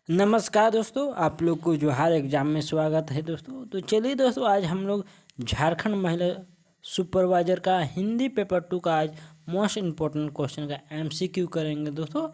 नमस्कार दोस्तों, आप लोग को जोहार एग्जाम में स्वागत है दोस्तों। तो चलिए दोस्तों, आज हम लोग झारखंड महिला सुपरवाइजर का हिंदी पेपर 2 का आज मोस्ट इम्पोर्टेंट क्वेश्चन का एमसीक्यू करेंगे दोस्तों।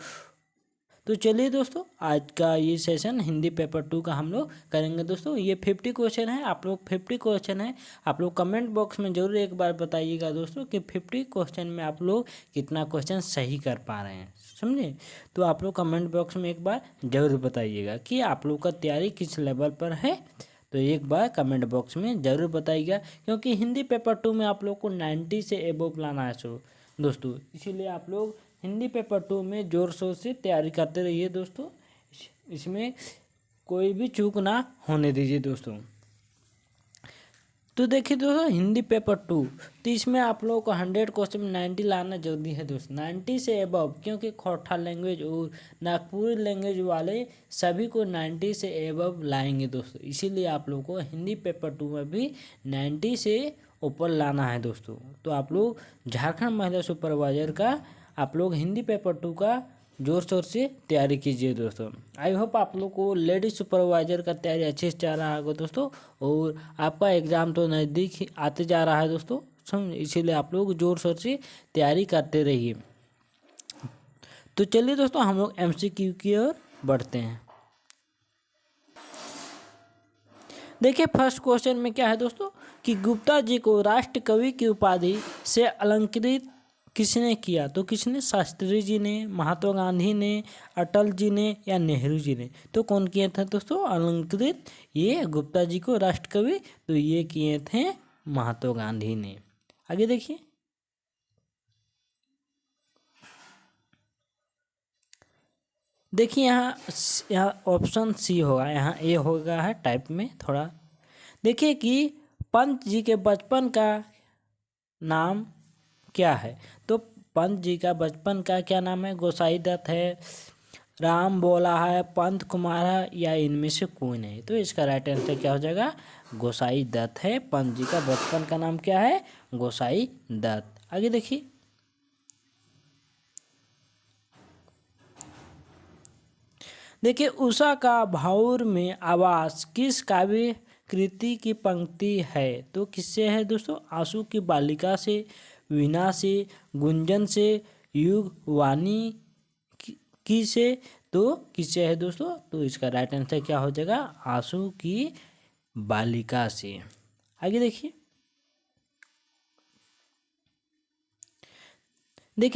तो चलिए दोस्तों, आज का ये सेशन हिंदी पेपर 2 का हम लोग करेंगे दोस्तों। ये 50 क्वेश्चन है, आप लोग 50 क्वेश्चन है। आप लोग कमेंट बॉक्स में ज़रूर एक बार बताइएगा दोस्तों कि 50 क्वेश्चन में आप लोग कितना क्वेश्चन सही कर पा रहे हैं, समझे। तो आप लोग कमेंट बॉक्स में एक बार ज़रूर बताइएगा कि आप लोग का तैयारी किस लेवल पर है। तो एक बार कमेंट बॉक्स में ज़रूर बताइएगा, क्योंकि हिंदी पेपर 2 में आप लोग को 90 से एबोव लाना है दोस्तों। इसीलिए आप लोग हिंदी पेपर 2 में ज़ोर शोर से तैयारी करते रहिए दोस्तों। इसमें कोई भी चूक ना होने दीजिए दोस्तों। तो देखिए दोस्तों, हिंदी पेपर 2 तो इसमें आप लोगों को 100 क्वेश्चन में 90 लाना जल्दी है दोस्तों, 90 से एबव, क्योंकि खोरठा लैंग्वेज और नागपुरी लैंग्वेज वाले सभी को 90 से एबव लाएंगे दोस्तों। इसीलिए आप लोगों को हिंदी पेपर 2 में भी 90 से ऊपर लाना है दोस्तों। तो आप लोग झारखंड महिला सुपरवाइजर का आप लोग हिंदी पेपर 2 का जोर शोर से तैयारी कीजिए दोस्तों। आई होप आप लोग को लेडीज सुपरवाइजर का तैयारी अच्छे से चल रहा होगा दोस्तों। और आपका एग्ज़ाम तो नज़दीक ही आते जा रहा है दोस्तों, समझ। इसीलिए आप लोग जोर शोर से तैयारी करते रहिए। तो चलिए दोस्तों, हम लोग एमसीक्यू की ओर बढ़ते हैं। देखिए फर्स्ट क्वेश्चन में क्या है दोस्तों कि गुप्ता जी को राष्ट्र कवि की उपाधि से अलंकृत किसने किया। तो किसने? शास्त्री जी ने, महात्मा गांधी ने, अटल जी ने या नेहरू जी ने। तो कौन किए थे दोस्तों अलंकृत ये गुप्ता जी को राष्ट्र कवि? तो ये किए थे महात्मा गांधी ने। आगे देखिए, यहाँ ऑप्शन सी होगा, यहाँ ए होगा है टाइप में थोड़ा। देखिए कि पंत जी के बचपन का नाम क्या है। तो पंत जी का बचपन का क्या नाम है? गोसाई दत्त है, राम बोला है, पंत कुमार है, या इनमें से कोई नहीं। तो इसका राइट आंसर क्या हो जाएगा? गोसाई दत्त है। पंत जी का बचपन का नाम क्या है? गोसाई दत्त। आगे देखिए, उषा का भाउर में आवास किस काव्य कृति की पंक्ति है। तो किससे है दोस्तों? आंसू की बालिका से, वीणा से, गुंजन से, युग वाणी की से। तो किससे है दोस्तों? तो इसका राइट आंसर क्या हो जाएगा? आंसू की बालिका से। आगे देखिए,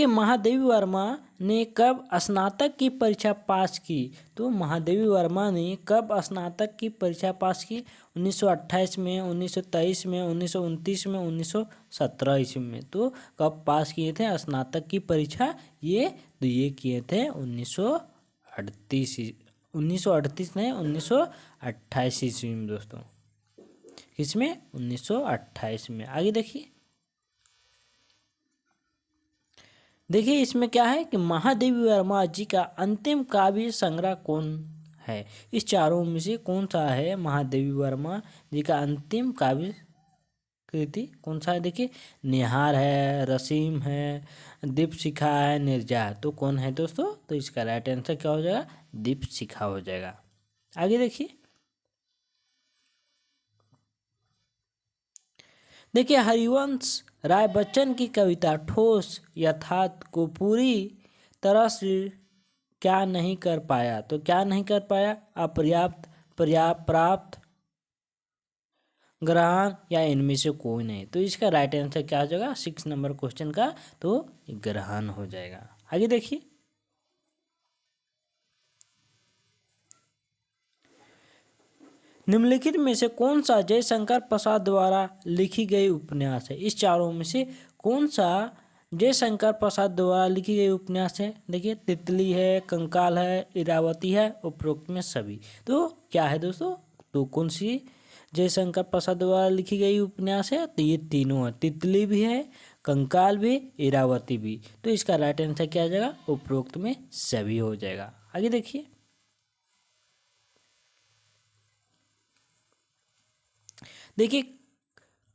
महादेवी वर्मा ने कब स्नातक की परीक्षा पास की। तो महादेवी वर्मा ने कब स्नातक की परीक्षा पास की? 1928 में, 1923 में, 1929 में, 1917 ईस्वी में। तो कब पास किए थे स्नातक की परीक्षा ये? तो ये किए थे 1938 नहीं, 1928 ईस्वी में दोस्तों। किसमें? 1928 में। आगे देखिए इसमें क्या है कि महादेवी वर्मा जी का अंतिम काव्य संग्रह कौन है। इस चारों में से कौन सा है महादेवी वर्मा जी का अंतिम काव्य कृति कौन सा है? देखिए, निहार है, रसीम है, दीपशिखा है, निर्जा है। तो कौन है दोस्तों? तो इसका राइट आंसर क्या हो जाएगा? दीपशिखा हो जाएगा। आगे देखिए हरिवंश राय बच्चन की कविता ठोस यथार्थ को पूरी तरह से क्या नहीं कर पाया। तो क्या नहीं कर पाया? अपर्याप्त, प्राप्त, ग्रहण, या इनमें से कोई नहीं। तो इसका राइट आंसर क्या हो जाएगा 6 नंबर क्वेश्चन का? तो ग्रहण हो जाएगा। आगे देखिए, निम्नलिखित में से कौन सा जयशंकर प्रसाद द्वारा लिखी गई उपन्यास है। इस चारों में से कौन सा जयशंकर प्रसाद द्वारा लिखी गई उपन्यास है? देखिए, तितली है, कंकाल है, इरावती है, उपरोक्त में सभी। तो क्या है दोस्तों? तो कौन सी जयशंकर प्रसाद द्वारा लिखी गई उपन्यास है? तो ये तीनों है, तितली भी है, कंकाल भी, इरावती भी। तो इसका राइट आंसर क्या हो जाएगा? उपरोक्त में सभी हो जाएगा। आगे देखिए,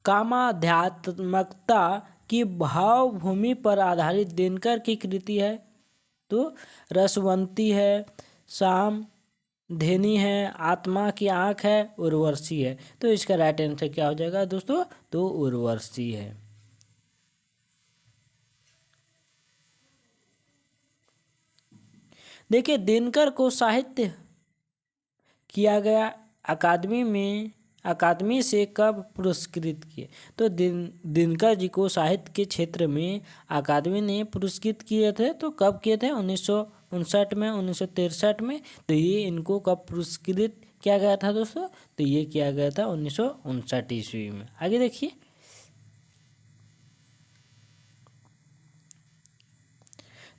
कामाध्यात्मकता की भावभूमि पर आधारित दिनकर की कृति है। तो रसवंती है, शाम धेनी है, आत्मा की आँख है, उर्वशी है। तो इसका राइट आंसर क्या हो जाएगा दोस्तों? तो उर्वशी है। देखिए, दिनकर को साहित्य किया गया अकादमी से कब पुरस्कृत किए? तो दिनकर जी को साहित्य के क्षेत्र में अकादमी ने पुरस्कृत किए थे। तो कब किए थे? 1959 में, 1963 में। तो ये इनको कब पुरस्कृत किया गया था दोस्तों? तो ये किया गया था 1959 ईस्वी में। आगे देखिए,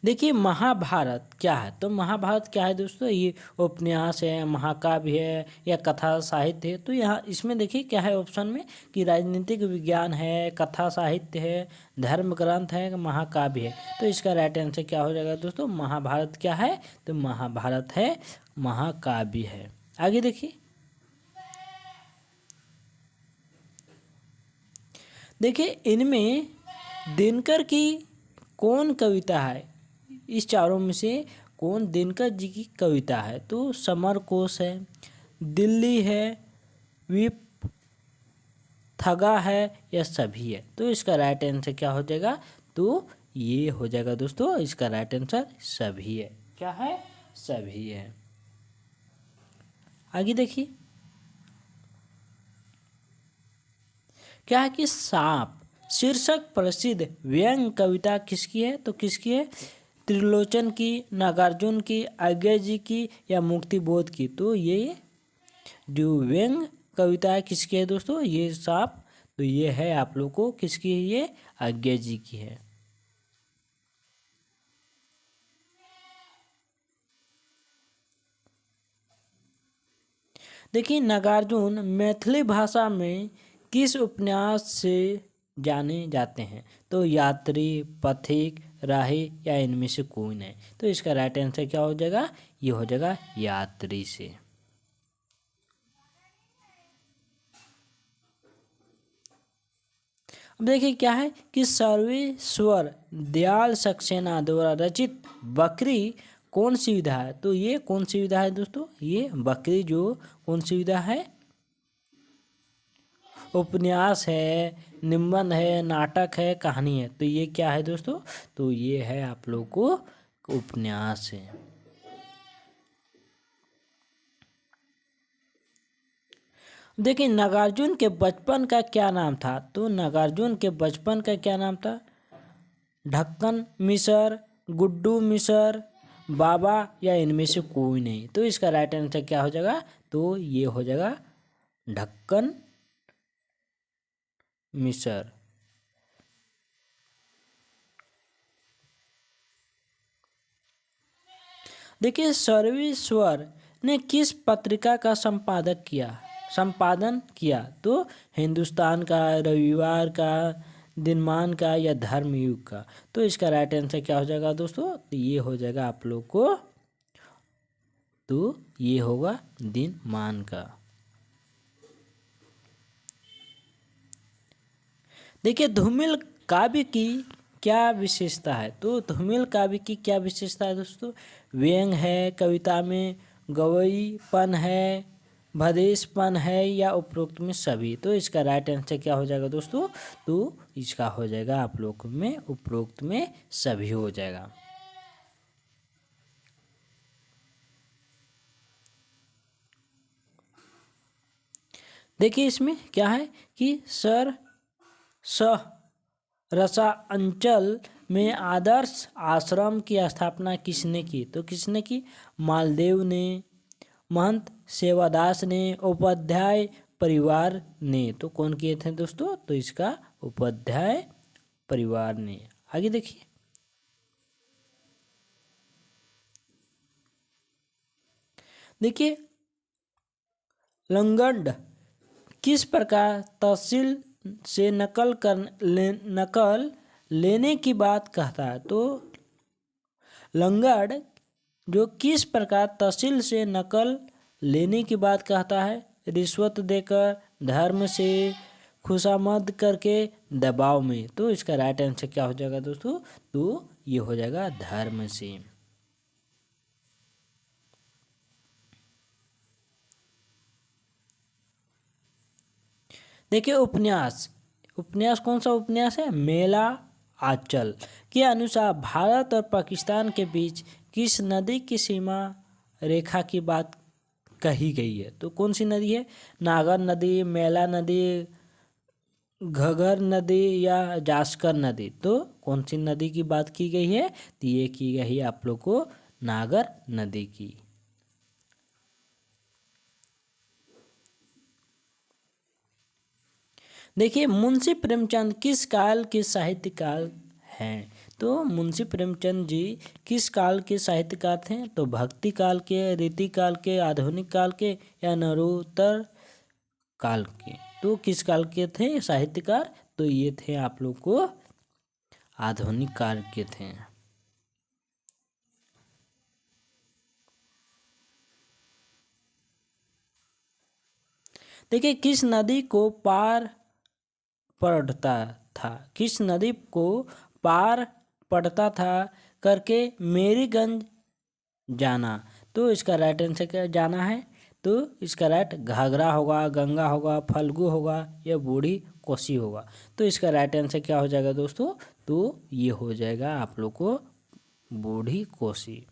देखिए महाभारत क्या है? तो महाभारत क्या है दोस्तों? ये उपन्यास है, महाकाव्य है या कथा साहित्य है? तो यहाँ इसमें देखिए क्या है ऑप्शन में कि राजनीतिक विज्ञान है, कथा साहित्य है, धर्म ग्रंथ है, महाकाव्य है। तो इसका राइट आंसर क्या हो जाएगा दोस्तों? महाभारत क्या है? तो महाभारत है, महाकाव्य है। आगे देखिए, इनमें दिनकर की कौन कविता है? इस चारों में से कौन दिनकर जी की कविता है? तो समर कोश है, दिल्ली है, विप थगा है या सभी है? तो इसका राइट आंसर क्या हो जाएगा? तो ये हो जाएगा दोस्तों, इसका राइट आंसर सभी है। क्या है? सभी है। आगे देखिए, क्या है कि सांप शीर्षक प्रसिद्ध व्यंग कविता किसकी है? तो किसकी है? त्रिलोचन की, नागार्जुन की, अज्ञा जी की या मुक्तिबोध की? तो ये जो व्यंग कविता है किसकी है दोस्तों? ये सांप। तो ये है आप लोग को किसकी है? ये अज्ञा जी की है। देखिए, नागार्जुन मैथिली भाषा में किस उपन्यास से जाने जाते हैं? तो यात्री, पथिक, राही या इनमें से कोई नहीं? तो इसका राइट आंसर क्या हो जाएगा? ये हो जाएगा यात्री से। अब देखिए क्या है कि सर्वेश्वर दयाल सक्सेना द्वारा रचित बकरी कौन सी विधा है? तो ये कौन सी विधा है दोस्तों? ये बकरी जो कौन सी विधा है? उपन्यास है, निबंध है, नाटक है, कहानी है? तो ये क्या है दोस्तों? तो ये है आप लोग को उपन्यास है। देखिए, नागार्जुन के बचपन का क्या नाम था? तो नागार्जुन के बचपन का क्या नाम था? ढक्कन मिसर, गुड्डू मिसर, बाबा या इनमें से कोई नहीं? तो इसका राइट आंसर क्या हो जाएगा? तो ये हो जाएगा ढक्कन मिसर। देखिए, सर्वेश्वर ने किस पत्रिका का संपादन किया? तो हिंदुस्तान का, रविवार का, दिनमान का या धर्मयुग का? तो इसका राइट आंसर क्या हो जाएगा दोस्तों? तो ये हो जाएगा आप लोग को, तो ये होगा दिनमान का। देखिए, धूमिल काव्य की क्या विशेषता है? तो धूमिल काव्य की क्या विशेषता है दोस्तों? व्यंग है, कविता में गवईपन है, भदेशपन है या उपरोक्त में सभी? तो इसका राइट आंसर क्या हो जाएगा दोस्तों? तो इसका हो जाएगा आप लोग में उपरोक्त में सभी हो जाएगा। देखिए, इसमें क्या है कि रसा अंचल में आदर्श आश्रम की स्थापना किसने की? तो किसने की? मालदेव ने, महंत सेवादास ने, उपाध्याय परिवार ने? तो कौन किए थे दोस्तों? तो इसका उपाध्याय परिवार ने। आगे देखिए, लंगड़ किस प्रकार तहसील से नकल लेने की बात कहता है? तो लंगड़ जो किस प्रकार तहसील से नकल लेने की बात कहता है? रिश्वत देकर, धर्म से, खुशामद करके, दबाव में? तो इसका राइट आंसर क्या हो जाएगा दोस्तों? तो ये हो जाएगा धर्म से। देखिए उपन्यास, उपन्यास कौन सा उपन्यास है, मेला आंचल के अनुसार भारत और पाकिस्तान के बीच किस नदी की सीमा रेखा की बात कही गई है। तो कौन सी नदी है, नागर नदी, मेला नदी, घगर नदी या जास्कर नदी। तो कौन सी नदी की बात की गई है, तो ये की गई है आप लोग को नागर नदी की। देखिए मुंशी प्रेमचंद किस काल के साहित्यकार हैं। तो मुंशी प्रेमचंद जी किस काल के साहित्यकार थे, तो भक्ति काल के, रीति काल के, आधुनिक काल के या नरोत्तर काल के। तो किस काल के थे साहित्यकार, तो ये थे आप लोग को आधुनिक काल के थे। देखिए किस नदी को पार पड़ता था, किस नदी को पार पड़ता था करके मेरीगंज जाना। तो इसका राइट आंसर क्या जाना है, तो इसका राइट घाघरा होगा, गंगा होगा, फल्गु होगा या बूढ़ी कोसी होगा। तो इसका राइट आंसर क्या हो जाएगा दोस्तों, तो ये हो जाएगा आप लोग को बूढ़ी कोसी।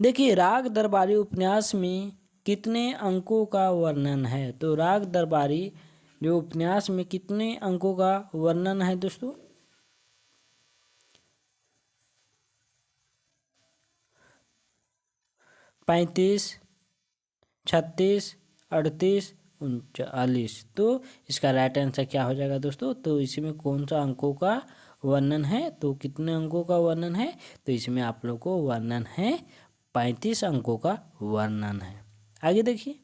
देखिए राग दरबारी उपन्यास में कितने अंकों का वर्णन है। तो राग दरबारी जो उपन्यास में कितने अंकों का वर्णन है दोस्तों, 35, 36, 38, 39। तो इसका राइट आंसर क्या हो जाएगा दोस्तों, तो इसमें कौन सा अंकों का वर्णन है, तो कितने अंकों का वर्णन है, तो इसमें आप लोग को वर्णन है 35 अंकों का वर्णन है। आगे देखिए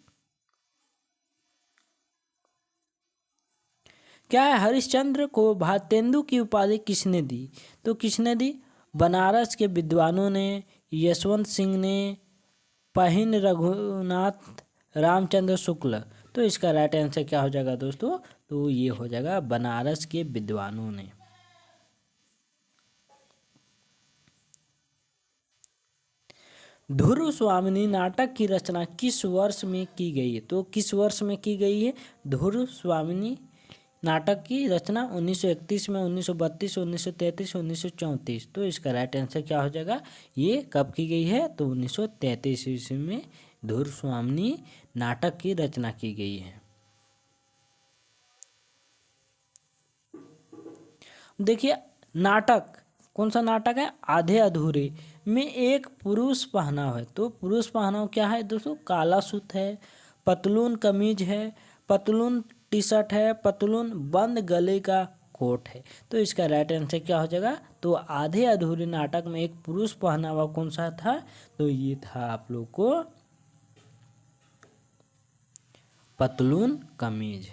क्या है, हरिश्चंद्र को भारतेंदु की उपाधि किसने दी। तो किसने दी, बनारस के विद्वानों ने, यशवंत सिंह ने, पहिन रघुनाथ रामचंद्र शुक्ल। तो इसका राइट आंसर क्या हो जाएगा दोस्तों, तो ये हो जाएगा बनारस के विद्वानों ने। ध्रुव स्वामिनी नाटक की रचना किस वर्ष में की गई है। तो किस वर्ष में की गई है ध्रुव स्वामिनी नाटक की रचना, 1931 में, 1932, 1933, 1934। तो इसका राइट आंसर क्या हो जाएगा, ये कब की गई है, तो 1933 ईस्वी में ध्रुव स्वामिनी नाटक की रचना की गई है। देखिए नाटक कौन सा नाटक है, आधे अधूरे में एक पुरुष पहनाव है। तो पुरुष पहनाव क्या है दोस्तों, काला सूट है, पतलून कमीज है, पतलून टी शर्ट है, पतलून बंद गले का कोट है। तो इसका राइट आंसर क्या हो जाएगा, तो आधे अधूरे नाटक में एक पुरुष पहनावा कौन सा था, तो ये था आप लोग को पतलून कमीज।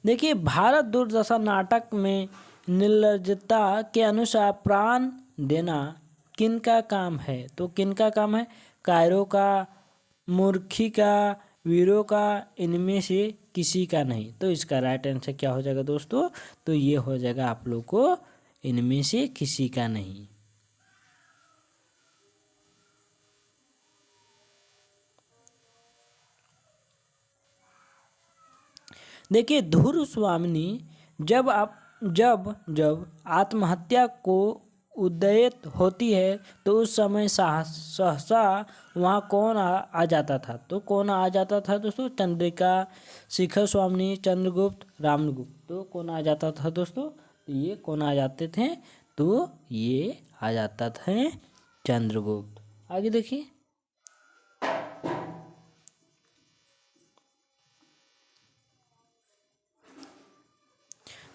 देखिए भारत दुर्दशा नाटक में निर्लजता के अनुसार प्राण देना किनका काम है। तो किनका काम है, कायरों का, मूर्खी का, वीरों का, इनमें से किसी का नहीं। तो इसका राइट आंसर क्या हो जाएगा दोस्तों, तो ये हो जाएगा आप लोग को इनमें से किसी का नहीं। देखिए ध्रुव स्वामिनी जब आत्महत्या को उद्यत होती है तो उस समय सहसा वहाँ कौन आ जाता था। तो कौन आ जाता था दोस्तों, चंद्रिका, शिखर स्वामिनी, चंद्रगुप्त, रामगुप्त। तो कौन आ जाता था दोस्तों, तो ये कौन आ जाते थे, तो ये आ जाता थे चंद्रगुप्त। आगे देखिए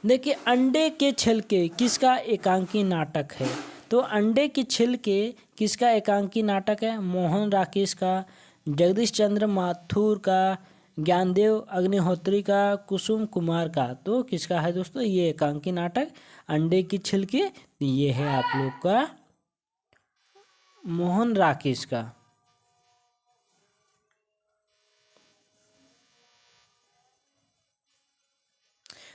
देखिए अंडे के छिलके किसका एकांकी नाटक है। तो अंडे के छिलके किसका एकांकी नाटक है, मोहन राकेश का, जगदीश चंद्र माथुर का, ज्ञानदेव अग्निहोत्री का, कुसुम कुमार का। तो किसका है दोस्तों ये एकांकी नाटक अंडे की छिलके, ये है आप लोग का मोहन राकेश का।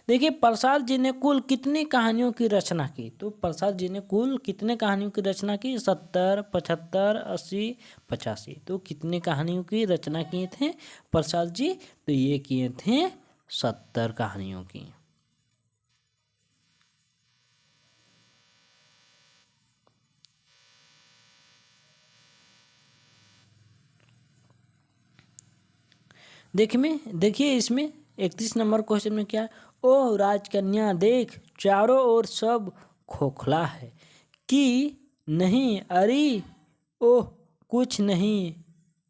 देखिए प्रसाद जी ने कुल कितनी कहानियों की रचना की, तो प्रसाद जी ने कुल कितने कहानियों की रचना की, 70, 75, 80, 85। तो कितनी कहानियों की रचना किए थे प्रसाद जी, तो ये किए थे 70 कहानियों की। देखिए इसमें 31 नंबर क्वेश्चन में क्या है, ओह राजकन्या देख चारों ओर सब खोखला है कि नहीं, अरे ओह कुछ नहीं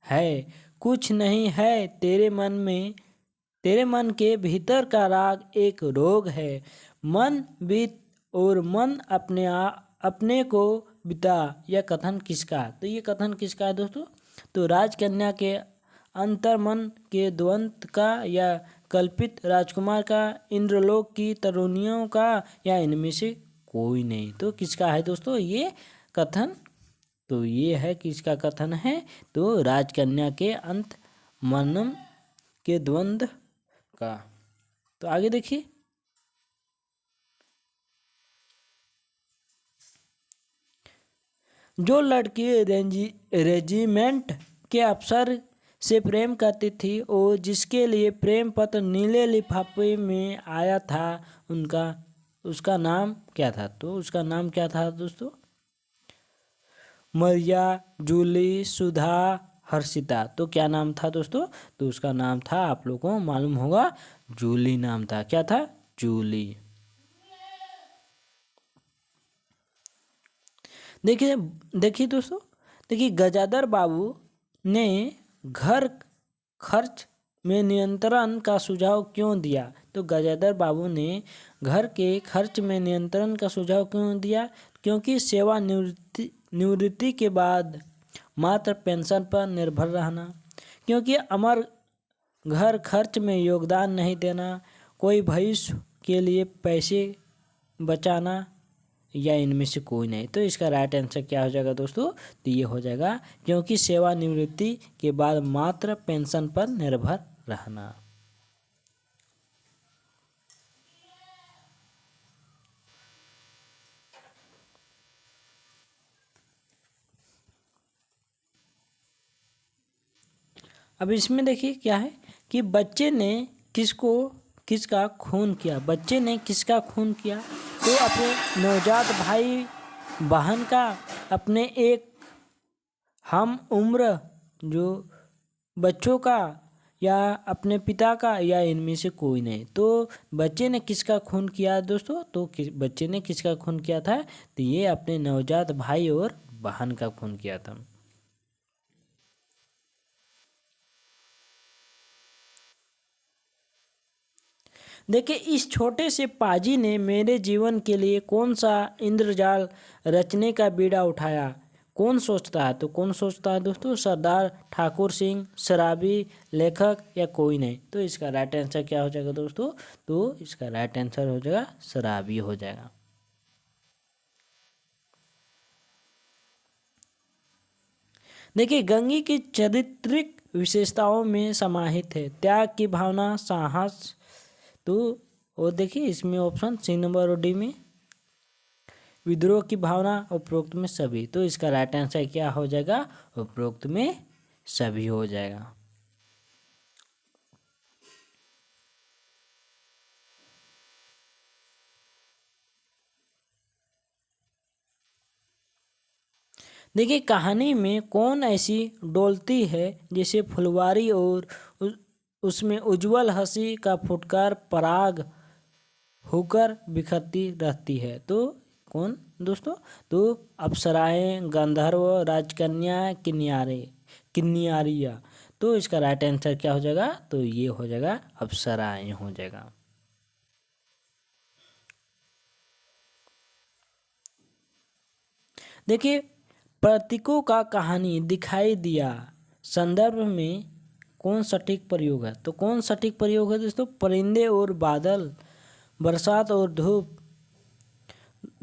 है, कुछ नहीं है तेरे मन के भीतर का राग एक रोग है, मन बीत और मन अपने को बिता। यह कथन किसका, तो ये कथन किसका है दोस्तों, तो राजकन्या के अंतर्मन के द्वंद्व का, या कल्पित राजकुमार का, इंद्रलोक की तरुणियों का, या इनमें से कोई नहीं। तो किसका है दोस्तों ये कथन, तो ये है किसका कथन है, तो राजकन्या के अंत मनम के द्वंद्व का। तो आगे देखिए, जो लड़की रेजिमेंट के अफसर से प्रेम करती थी और जिसके लिए प्रेम पत्र नीले लिफाफे में आया था, उसका नाम क्या था, तो उसका नाम क्या था दोस्तों, मरिया, जूली, सुधा, हर्षिता। तो क्या नाम था दोस्तों, तो उसका नाम था, आप लोगों को मालूम होगा, जूली नाम था। क्या था, जूली। देखिए देखिए दोस्तों, देखिए गजाधर बाबू ने घर खर्च में नियंत्रण का सुझाव क्यों दिया, तो गजाधर बाबू ने घर के खर्च में नियंत्रण का सुझाव क्यों दिया, क्योंकि सेवानिवृत्ति के बाद मात्र पेंशन पर निर्भर रहना, क्योंकि अमर घर खर्च में योगदान नहीं देना, कोई भविष्य के लिए पैसे बचाना, या इनमें से कोई नहीं। तो इसका राइट आंसर क्या हो जाएगा दोस्तों, तो ये हो जाएगा क्योंकि सेवानिवृत्ति के बाद मात्र पेंशन पर निर्भर रहना। अब इसमें देखिए क्या है कि बच्चे ने किसका खून किया, बच्चे ने किसका खून किया, तो अपने नवजात भाई बहन का, अपने एक हम उम्र जो बच्चों का, या अपने पिता का, या इनमें से कोई नहीं। तो बच्चे ने किसका खून किया दोस्तों, तो बच्चे ने किसका खून किया था, तो ये अपने नवजात भाई और बहन का खून किया था। देखिए इस छोटे से पाजी ने मेरे जीवन के लिए कौन सा इंद्रजाल रचने का बीड़ा उठाया, कौन सोचता है, तो कौन सोचता है दोस्तों, सरदार ठाकुर सिंह, शराबी, लेखक, या कोई नहीं। तो इसका राइट आंसर क्या हो जाएगा दोस्तों, तो इसका राइट आंसर हो जाएगा शराबी हो जाएगा। देखिए गंगी की चारित्रिक विशेषताओं में समाहित है त्याग की भावना, साहस, तो और देखिए इसमें ऑप्शन सी नंबर और डी में विद्रोह की भावना, उपरोक्त में सभी। तो इसका राइट आंसर क्या हो जाएगा, उपरोक्त में सभी हो जाएगा। देखिए कहानी में कौन ऐसी डोलती है जैसे फुलवारी और उसमें उज्जवल हंसी का फुटकार पराग होकर बिखरती रहती है, तो कौन दोस्तों, तो अप्सराएं, गंधर्व, राजकन्या, किन्यारिया। तो इसका राइट आंसर क्या हो जाएगा, तो ये हो जाएगा अप्सराएं हो जाएगा। देखिए प्रतीकों का कहानी दिखाई दिया संदर्भ में कौन सटीक प्रयोग है, तो कौन सटीक प्रयोग है दोस्तों, परिंदे और बादल, बरसात और धूप,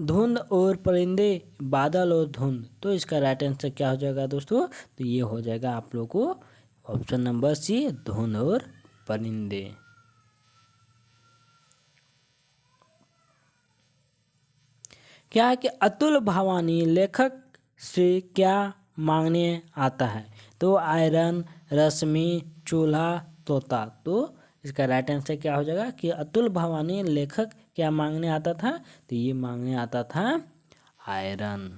धुंध और परिंदे, बादल और धुंध। तो इसका राइट आंसर क्या हो जाएगा दोस्तों, तो ये हो जाएगा आप लोग को ऑप्शन नंबर सी, धुंध और परिंदे। क्या है कि अतुल भवानी लेखक से क्या मांगने आता है? तो आयरन, रश्मि, चूल्हा, तोता। तो इसका राइट आंसर क्या हो जाएगा कि अतुल भवानी लेखक क्या मांगने आता था? तो ये मांगने आता था आयरन।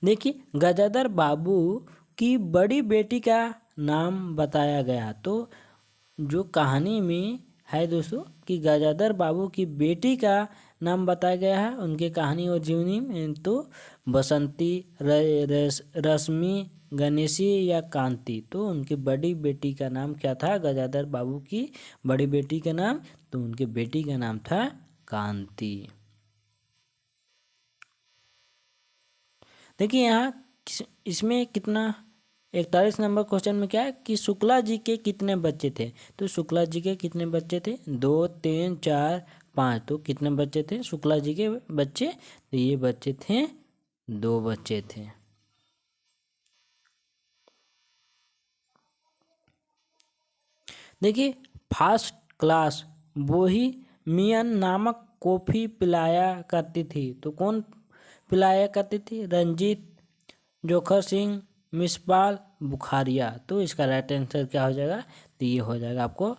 देखिए गजाधर बाबू की बड़ी बेटी का नाम बताया गया। तो जो कहानी में है दोस्तों कि गजाधर बाबू की बेटी का नाम बताया गया है उनके कहानी और जीवनी में। तो बसंती, रश्मि, गणेशी या कांति। तो उनकी बड़ी बेटी का नाम क्या था? गजाधर बाबू की बड़ी बेटी का नाम, तो उनकी बेटी का नाम था कांति। देखिए यहाँ इसमें कितना 41 नंबर क्वेश्चन में क्या है कि शुक्ला जी के कितने बच्चे थे? तो शुक्ला जी के कितने बच्चे थे? 2, 3, 4, 5। तो कितने बच्चे थे शुक्ला जी के बच्चे? तो ये बच्चे थे 2 बच्चे थे। देखिए फर्स्ट क्लास बोहेमियन नामक कॉफ़ी पिलाया करती थी। तो कौन पिलाया करती थी? रंजीत, जोखर सिंह, मिसबाल, बुखारिया। तो इसका राइट आंसर क्या हो जाएगा? तो ये हो जाएगा आपको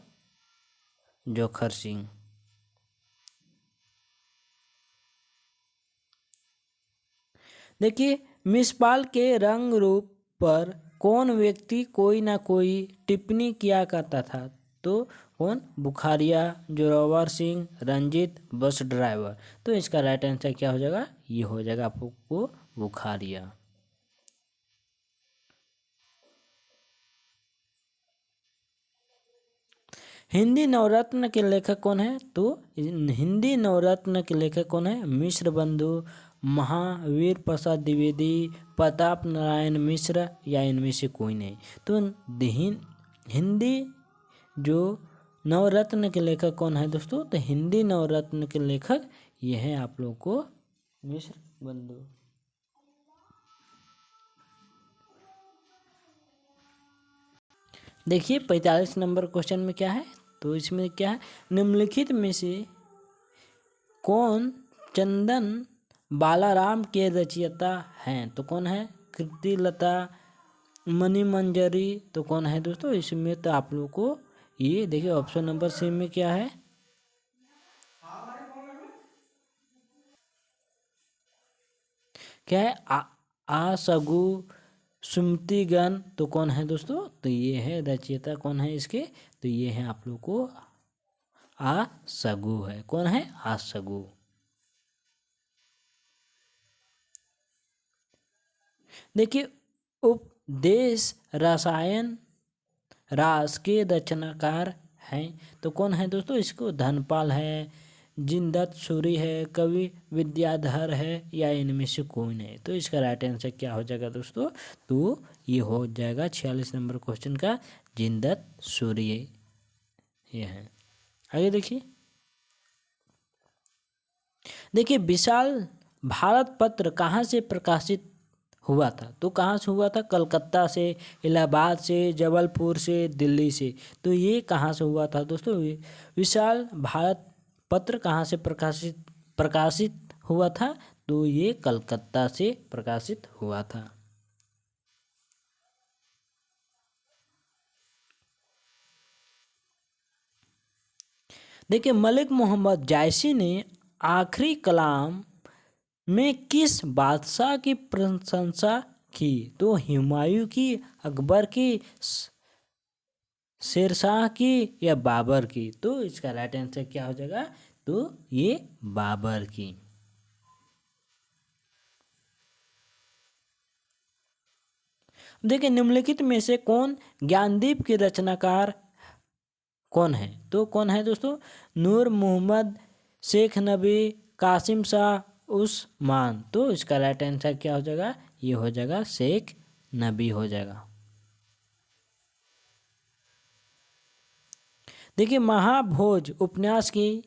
जोखर सिंह। देखिए मिसबाल के रंग रूप पर कौन व्यक्ति कोई ना कोई टिप्पणी किया करता था? तो कौन? बुखारिया, जोरावर सिंह, रंजीत, बस ड्राइवर। तो इसका राइट आंसर क्या हो जाएगा? ये हो जाएगा आपको बुखारिया। हिंदी नवरत्न के लेखक कौन है? तो हिंदी नवरत्न के लेखक कौन है? मिश्र बंधु, महावीर प्रसाद द्विवेदी, प्रताप नारायण मिश्र या इनमें से कोई नहीं। तो हिंदी जो नवरत्न के लेखक कौन है दोस्तों? तो हिंदी नवरत्न के लेखक ये है आप लोग को मिश्र बंधु। देखिए 45 नंबर क्वेश्चन में क्या है? तो इसमें क्या है? निम्नलिखित में से कौन चंदन बालाराम के रचयिता हैं? तो कौन है? कृतिलता, मणिमंजरी। तो कौन है दोस्तों? इसमें तो आप लोगों को ये देखिए ऑप्शन नंबर सी में क्या है? क्या है? आसगु सुमतिगन। तो कौन है दोस्तों? तो ये है रचयिता कौन है इसके? तो ये है आप लोग को आसगु है। कौन है? आसगु। देखिए उपदेश रसायन रास के रचनाकार हैं। तो कौन है दोस्तों? इसको धनपाल है, जिनदत्त सूरी है, कवि विद्याधर है या इनमें से कोई नहीं। तो इसका राइट आंसर क्या हो जाएगा दोस्तों? तो ये हो जाएगा 46 नंबर क्वेश्चन का जिनदत्त सूरी ये है। आगे देखिए विशाल भारत पत्र कहाँ से प्रकाशित हुआ था? तो कहाँ से हुआ था? कलकत्ता से, इलाहाबाद से, जबलपुर से, दिल्ली से। तो ये कहाँ से हुआ था दोस्तों? विशाल भारत पत्र कहाँ से प्रकाशित हुआ था? तो ये कलकत्ता से प्रकाशित हुआ था। देखिए मलिक मोहम्मद जायसी ने आखिरी कलाम में किस बादशाह की प्रशंसा की? तो हुमायूं की, अकबर की, शेरशाह की या बाबर की? तो इसका राइट आंसर क्या हो जाएगा? तो ये बाबर की। देखिए निम्नलिखित में से कौन ज्ञानदीप के रचनाकार कौन है? तो कौन है दोस्तों? नूर मोहम्मद, शेख नबी, कासिम शाह, उस्मान। तो इसका राइट आंसर क्या हो जाएगा? ये हो जाएगा शेख नबी हो जाएगा। देखिए महाभोज उपन्यास की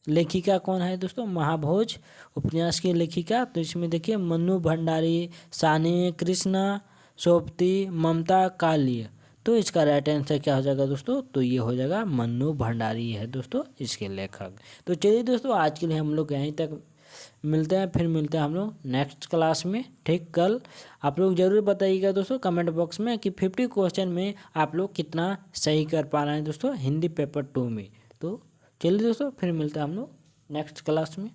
लेखिका कौन है दोस्तों? महाभोज उपन्यास की लेखिका। तो इसमें देखिए मन्नू भंडारी, सानी कृष्णा, सोबती, ममता कालिया। तो इसका राइट आंसर क्या हो जाएगा दोस्तों, तो ये हो जाएगा मन्नू भंडारी है दोस्तों इसके लेखक। तो चलिए दोस्तों आज के लिए हम लोग यहीं तक मिलते हैं, फिर मिलते हैं हम लोग नेक्स्ट क्लास में। ठीक, कल आप लोग ज़रूर बताइएगा दोस्तों कमेंट बॉक्स में कि 50 क्वेश्चन में आप लोग कितना सही कर पा रहे हैं दोस्तों हिंदी पेपर 2 में। तो चलिए दोस्तों फिर मिलते हैं हम लोग नेक्स्ट क्लास में।